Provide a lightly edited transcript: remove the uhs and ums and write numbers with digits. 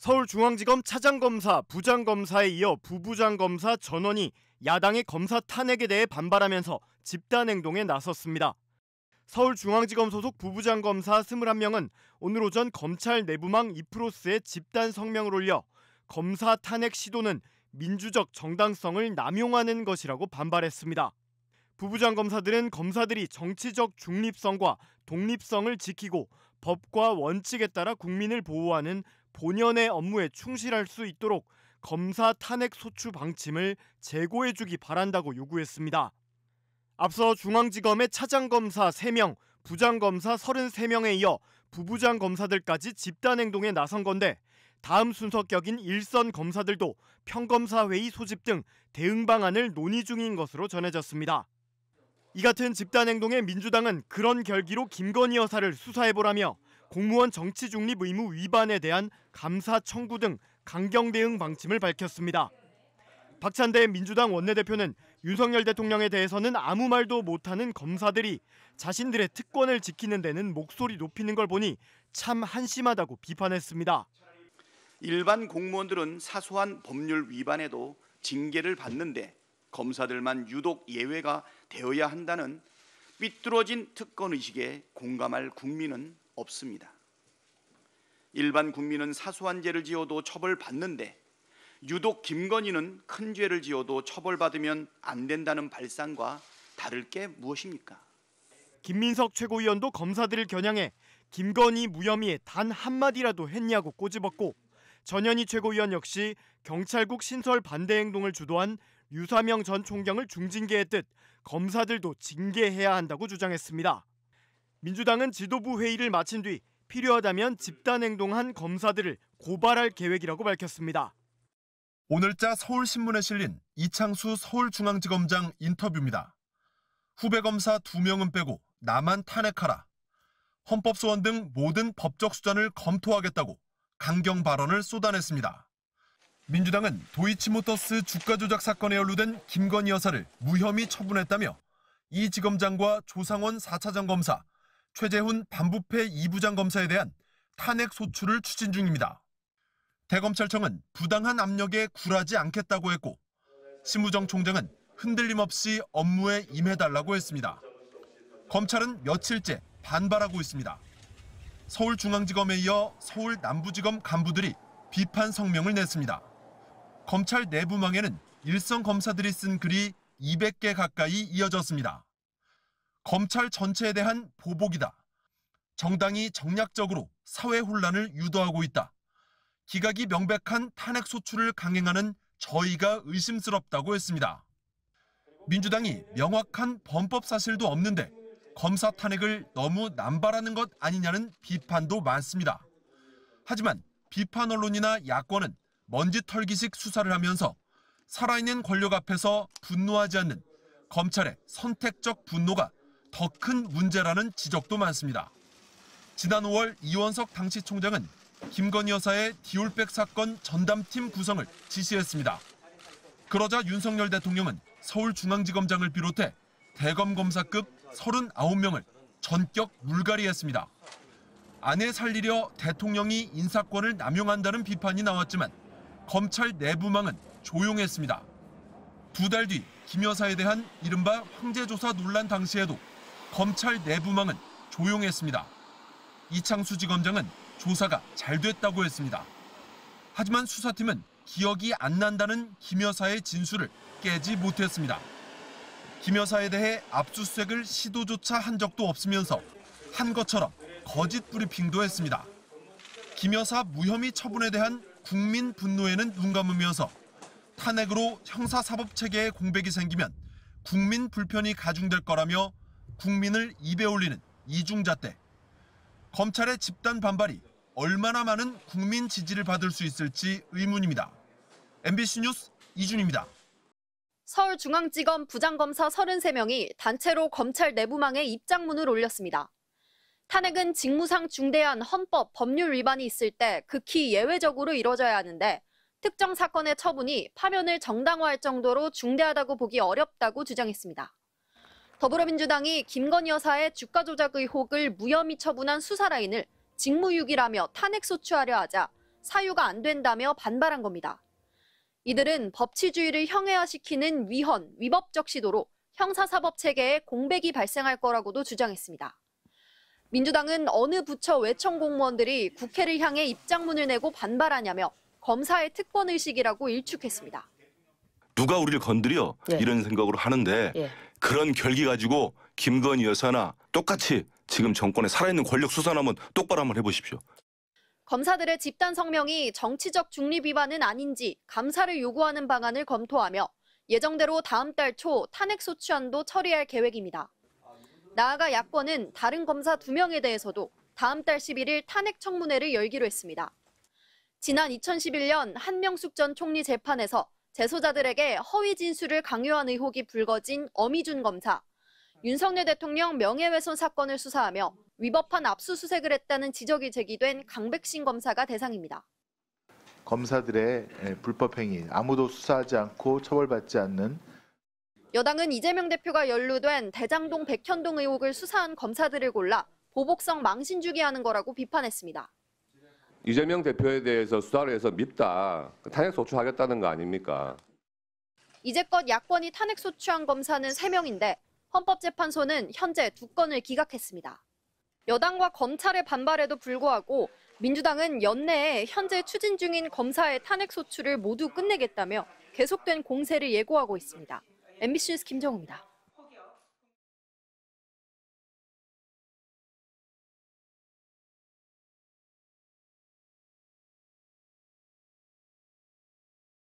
서울중앙지검 차장검사, 부장검사에 이어 부부장검사 전원이 야당의 검사 탄핵에 대해 반발하면서 집단행동에 나섰습니다. 서울중앙지검 소속 부부장검사 21명은 오늘 오전 검찰 내부망 이프로스에 집단 성명을 올려 검사 탄핵 시도는 민주적 정당성을 남용하는 것이라고 반발했습니다. 부부장검사들은 검사들이 정치적 중립성과 독립성을 지키고 법과 원칙에 따라 국민을 보호하는 본연의 업무에 충실할 수 있도록 검사 탄핵 소추 방침을 재고해주기 바란다고 요구했습니다. 앞서 중앙지검의 차장검사 3명, 부장검사 33명에 이어 부부장검사들까지 집단행동에 나선 건데 다음 순서격인 일선 검사들도 평검사회의 소집 등 대응 방안을 논의 중인 것으로 전해졌습니다. 이 같은 집단행동에 민주당은 그런 결기로 김건희 여사를 수사해보라며 공무원 정치 중립 의무 위반에 대한 감사 청구 등 강경 대응 방침을 밝혔습니다. 박찬대 민주당 원내대표는 윤석열 대통령에 대해서는 아무 말도 못하는 검사들이 자신들의 특권을 지키는 데는 목소리 높이는 걸 보니 참 한심하다고 비판했습니다. 일반 공무원들은 사소한 법률 위반에도 징계를 받는데 검사들만 유독 예외가 되어야 한다는 삐뚤어진 특권의식에 공감할 국민은 없습니다. 일반 국민은 사소한 죄를 지어도 처벌받는데 유독 김건희는 큰 죄를 지어도 처벌받으면 안 된다는 발상과 다를 게 무엇입니까? 김민석 최고위원도 검사들을 겨냥해 김건희 무혐의에 단 한마디라도 했냐고 꼬집었고 전현희 최고위원 역시 경찰국 신설 반대 행동을 주도한 유사명 전 총경을 중징계했듯 검사들도 징계해야 한다고 주장했습니다. 민주당은 지도부 회의를 마친 뒤 필요하다면 집단행동한 검사들을 고발할 계획이라고 밝혔습니다. 오늘자 서울신문에 실린 이창수 서울중앙지검장 인터뷰입니다. 후배 검사 2명은 빼고 나만 탄핵하라. 헌법소원 등 모든 법적 수단을 검토하겠다고 강경 발언을 쏟아냈습니다. 민주당은 도이치모터스 주가 조작 사건에 연루된 김건희 여사를 무혐의 처분했다며 이 지검장과 조상원 4차장 검사, 최재훈 반부패 2부장 검사에 대한 탄핵 소추를 추진 중입니다. 대검찰청은 부당한 압력에 굴하지 않겠다고 했고 심우정 총장은 흔들림 없이 업무에 임해달라고 했습니다. 검찰은 며칠째 반발하고 있습니다. 서울중앙지검에 이어 서울 남부지검 간부들이 비판 성명을 냈습니다. 검찰 내부망에는 일선 검사들이 쓴 글이 200개 가까이 이어졌습니다. 검찰 전체에 대한 보복이다. 정당이 정략적으로 사회 혼란을 유도하고 있다. 기각이 명백한 탄핵 소추를 강행하는 저희가 의심스럽다고 했습니다. 민주당이 명확한 범법 사실도 없는데 검사 탄핵을 너무 남발하는 것 아니냐는 비판도 많습니다. 하지만 비판 언론이나 야권은 먼지털기식 수사를 하면서 살아있는 권력 앞에서 분노하지 않는 검찰의 선택적 분노가 더 큰 문제라는 지적도 많습니다. 지난 5월 이원석 당시 총장은 김건희 여사의 디올백 사건 전담팀 구성을 지시했습니다. 그러자 윤석열 대통령은 서울중앙지검장을 비롯해 대검 검사급 39명을 전격 물갈이했습니다. 아내 살리려 대통령이 인사권을 남용한다는 비판이 나왔지만 검찰 내부망은 조용했습니다. 2달 뒤 김 여사에 대한 이른바 황제조사 논란 당시에도 검찰 내부망은 조용했습니다. 이창수 지검장은 조사가 잘 됐다고 했습니다. 하지만 수사팀은 기억이 안 난다는 김 여사의 진술을 깨지 못했습니다. 김 여사에 대해 압수수색을 시도조차 한 적도 없으면서 한 것처럼 거짓 브리핑도 했습니다. 김 여사 무혐의 처분에 대한 국민 분노에는 눈 감으면서 탄핵으로 형사사법체계에 공백이 생기면 국민 불편이 가중될 거라며 국민을 입에 올리는 이중잣대. 검찰의 집단 반발이 얼마나 많은 국민 지지를 받을 수 있을지 의문입니다. MBC 뉴스 이준입니다. 서울중앙지검 부장검사 33명이 단체로 검찰 내부망에 입장문을 올렸습니다. 탄핵은 직무상 중대한 헌법, 법률 위반이 있을 때 극히 예외적으로 이뤄져야 하는데 특정 사건의 처분이 파면을 정당화할 정도로 중대하다고 보기 어렵다고 주장했습니다. 더불어민주당이 김건희 여사의 주가 조작 의혹을 무혐의 처분한 수사 라인을 직무유기라며 탄핵 소추하려 하자 사유가 안 된다며 반발한 겁니다. 이들은 법치주의를 형해화시키는 위헌, 위법적 시도로 형사사법 체계에 공백이 발생할 거라고도 주장했습니다. 민주당은 어느 부처 외청 공무원들이 국회를 향해 입장문을 내고 반발하냐며 검사의 특권의식이라고 일축했습니다. 누가 우리를 건드려? 예. 이런 생각으로 하는데 예. 그런 결기 가지고 김건희 여사나 똑같이 지금 정권에 살아있는 권력 수사하면 똑바로 한번 해보십시오. 검사들의 집단 성명이 정치적 중립 위반은 아닌지 감사를 요구하는 방안을 검토하며 예정대로 다음 달 초 탄핵소추안도 처리할 계획입니다. 나아가 야권은 다른 검사 2명에 대해서도 다음 달 11일 탄핵 청문회를 열기로 했습니다. 지난 2011년 한명숙 전 총리 재판에서 재소자들에게 허위 진술을 강요한 의혹이 불거진 어미준 검사, 윤석열 대통령 명예훼손 사건을 수사하며 위법한 압수수색을 했다는 지적이 제기된 강백신 검사가 대상입니다. 검사들의 불법 행위, 아무도 수사하지 않고 처벌받지 않는 여당은 이재명 대표가 연루된 대장동 백현동 의혹을 수사한 검사들을 골라 보복성 망신 주기 하는 거라고 비판했습니다. 이재명 대표에 대해서 수사를 해서 밉다, 탄핵 소추하겠다는 거 아닙니까? 이제껏 야권이 탄핵 소추한 검사는 3명인데 헌법재판소는 현재 2건을 기각했습니다. 여당과 검찰의 반발에도 불구하고 민주당은 연내에 현재 추진 중인 검사의 탄핵 소추를 모두 끝내겠다며 계속된 공세를 예고하고 있습니다. MBC 뉴스 김정우입니다.